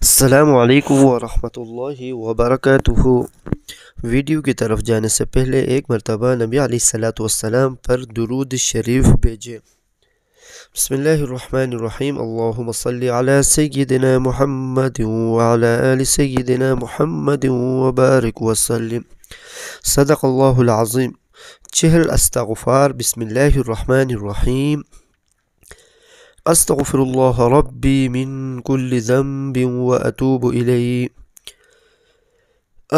अस्सलामुअलैकुम वरहमतुल्लाहि वबरकातुहू। वीडियो की तरफ जाने से पहले एक मरतबा नबी अलैहिस्सलातु वस्सलाम पर दुरूद शरीफ भेजें। बिस्मिल्लाहिर्रहमानिर्रहीम। अल्लाहुम्मा सल्लि अला सय्यिदिना मुहम्मद व अला आलि सय्यिदिना मुहम्मद व बारिक वसल्लिम। सदक़ल्लाहुल अज़ीम। चहल अस्तग़फ़ार। बिस्मिल्लाहिर्रहमानिर्रहीम। अस्तग़फिरुल्लाह रब्बी मिन कुल्लि ज़ंबिन व अतूबु इलैहि।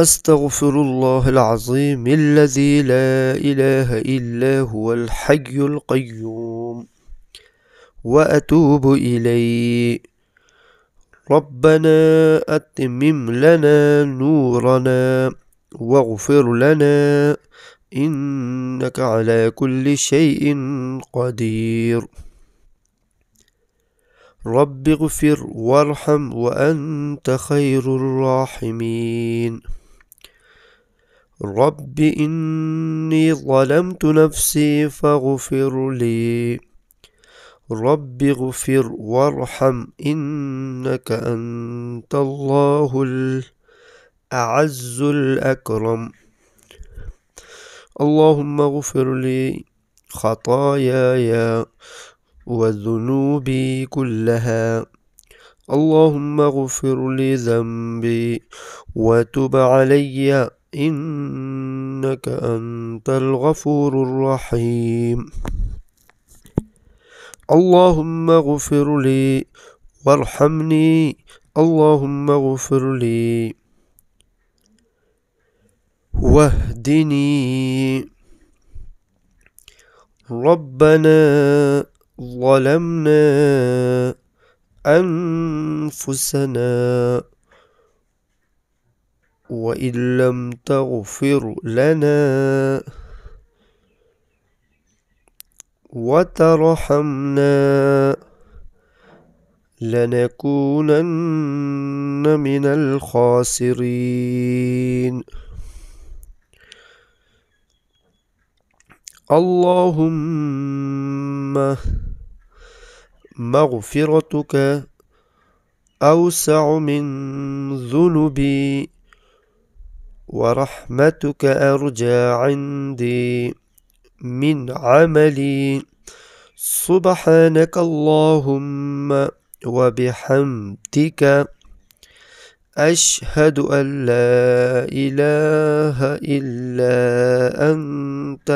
अस्तग़फिरुल्लाहल अज़ीमिल्लज़ी ला इलाहा इल्ला हुवल हय्युल क़य्यूम व अतूबु इलैहि। रब्बना अत्मिम लना नूरना वग़फिर लना इन्नका अला कुल्लि शैइन क़दीर। रब्बिग़फिर वरहम व अन्त खैरुर राहिमीन। रब्बि इन्नी ज़लमतु नफ्सी फ़ग़फिर ली। रब्बिग़फिर वरहम इन्नका अंतल्लाहुल अअज़्ज़ुल अकरम। अल्लाहुम्मा ग़फिर ली ख़तायाया वज़ुनूबी कुल्लहा। अल्लाहुम्मा ग़फिर ली ज़ंबी वतुब अलैया इन्नका अंतल गफ़ूरुर रहीम। अल्लाहुम्मा ग़फिर ली वरहमनी। अल्लाहुम्मा ग़फिर ली वहदिनी। रब्बना ज़लमना अनफुसना व इल्लम तग़फिर लना व तरहमना लनकूनन्न मिनल ख़ासिरीन। अल्लाहुम्मा मग़फ़िरतुक अवसअ मिन ज़ुनुबी व रहमतुक अर्जा इंदी मिन अमली। सुब्हानक अल्लाहुम्मा व बिहम्दिक अशहदु अन ला इलाहा इल्ला अंत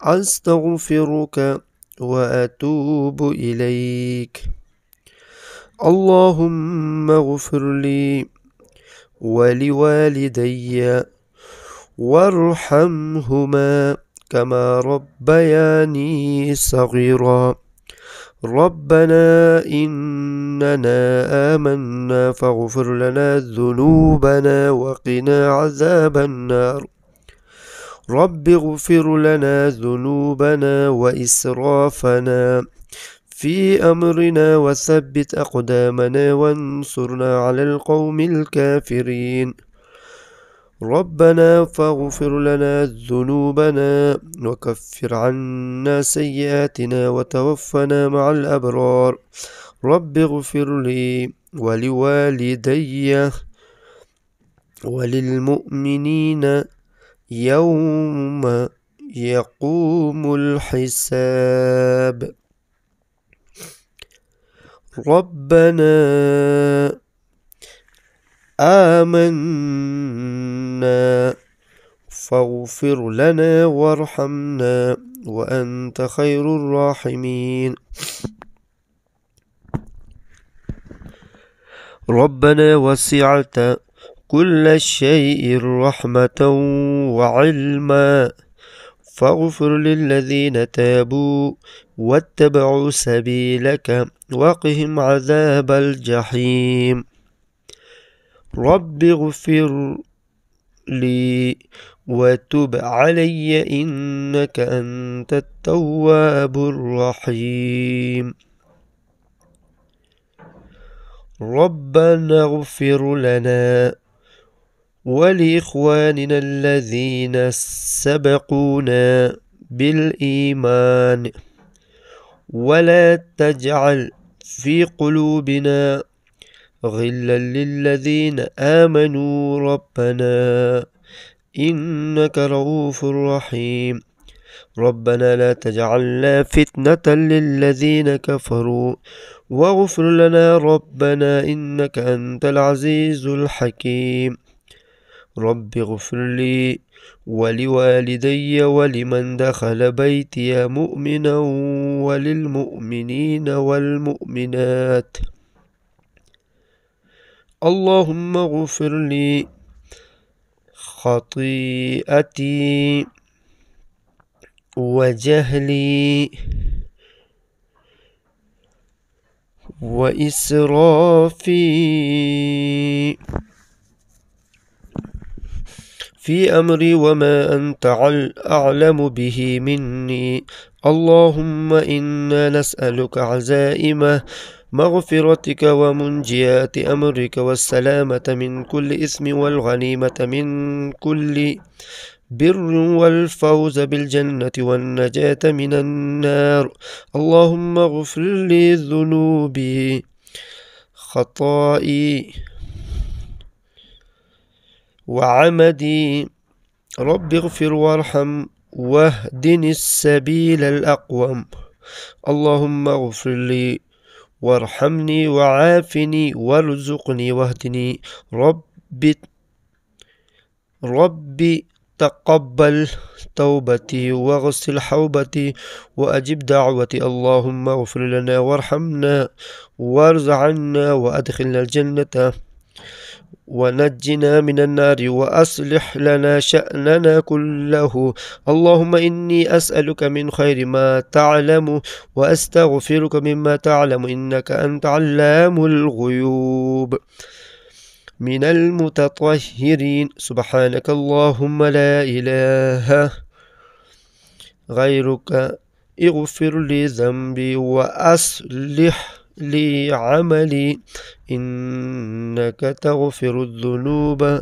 अस्तग़फिरुक व अतूबु इलैक। अल्लाहुम्मा ग़फिर ली व लिवालिदैय वरहमहुमा कमा रब्बयानी सग़ीरा। रब्बना इन्नना आमन्ना फ़ग़फिर लना ज़ुनूबना व क़िना अज़ाबन नार। रब्बिग़फिर लना ज़ुनूबना व इसराफ़ना फ़ी अम्रिना व थब्बित अक़दामना वंसुरना अलल क़ौमिल काफ़िरीन। रब्बना फ़ग़फिर लना ज़ुनूबना व कफ़्फ़िर अन्ना सय्यिआतिना व तवफ़्फ़ना मअल अबरार। रब्बिग़फिर ली व लिवालिदैय व लिलमुअ्मिनीन यौम यक़ूमुल हिसाब। रब्बना आमन्ना फ़ग़फिर लना वरहमना व अन्त खैरुर राहिमीन। रब्बना वसिअत कुल्ल शैइन रहमतन व इल्मा फ़ग़फिर लिल्लज़ीन ताबू वत्तबअू सबीलक वक़िहिम अज़ाबल जहीम। रब्बिग़फिर ली वतुब अलैय इन्नका अंतत तव्वाबुर रहीम। रब्बना इग़फिर लना व लिइख़वानिना अल्लज़ीना सबक़ूना बिल ईमान वला तजअल फ़ी क़ुलूबिना غلا للذين آمنوا ربنا إنك رؤوف رحيم. ربنا لا تجعلنا فتنة للذين كفروا واغفر لنا ربنا إنك أنت العزيز الحكيم. رب اغفر لي ولوالدي ولمن دخل بيتي مؤمنا وللمؤمنين والمؤمنات. اللهم اغفر لي خطيئتي وجهلي وإسرافي في أمري وما أنت أعلم به مني. اللهم إنا نسألك عزائم مغفرتك ومنجيات أمرك والسلامة من كل إثم والغنيمة من كل بر والفوز بالجنة والنجاة من النار. اللهم اغفر لي ذنوبي خطائي وعمدي. رب اغفر وارحم واهدني السبيل الأقوم. اللهم اغفر لي وارحمني وعافني وارزقني واهدني. ربي تقبل توبتي واغسل حوبتي وأجب دعوتي. اللهم اغفر لنا وارحمنا وارض عنا وأدخلنا الجنة ونجنا من النار وأصلح لنا شأننا كله. اللهم إني أسألك من خير ما تعلم وأستغفرك مما تعلم إنك أنت علام الغيوب. من المتطهرين. سبحانك اللهم لا إله غيرك اغفر لي ذنبي وأصلح لي عملي إنك تغفر الذنوب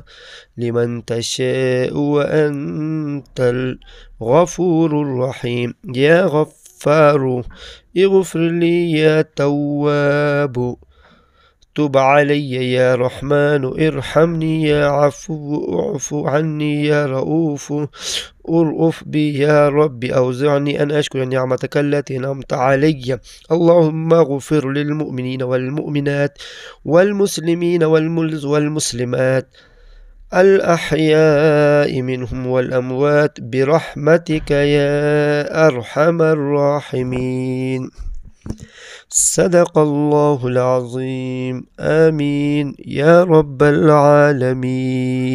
لمن تشاء وأنت الغفور الرحيم. يا غفار اغفر لي يا تواب تب علي يا رحمن ارحمني يا عفو اعف عني يا رؤوف ارأف بي يا رب. أوزعني أن أشكر نعمتك التي أنعمت علي. اللهم اغفر للمؤمنين والمؤمنات والمسلمين والمسلمات الأحياء منهم والأموات برحمتك يا أرحم الراحمين. صدق الله العظيم. آمين يا رب العالمين.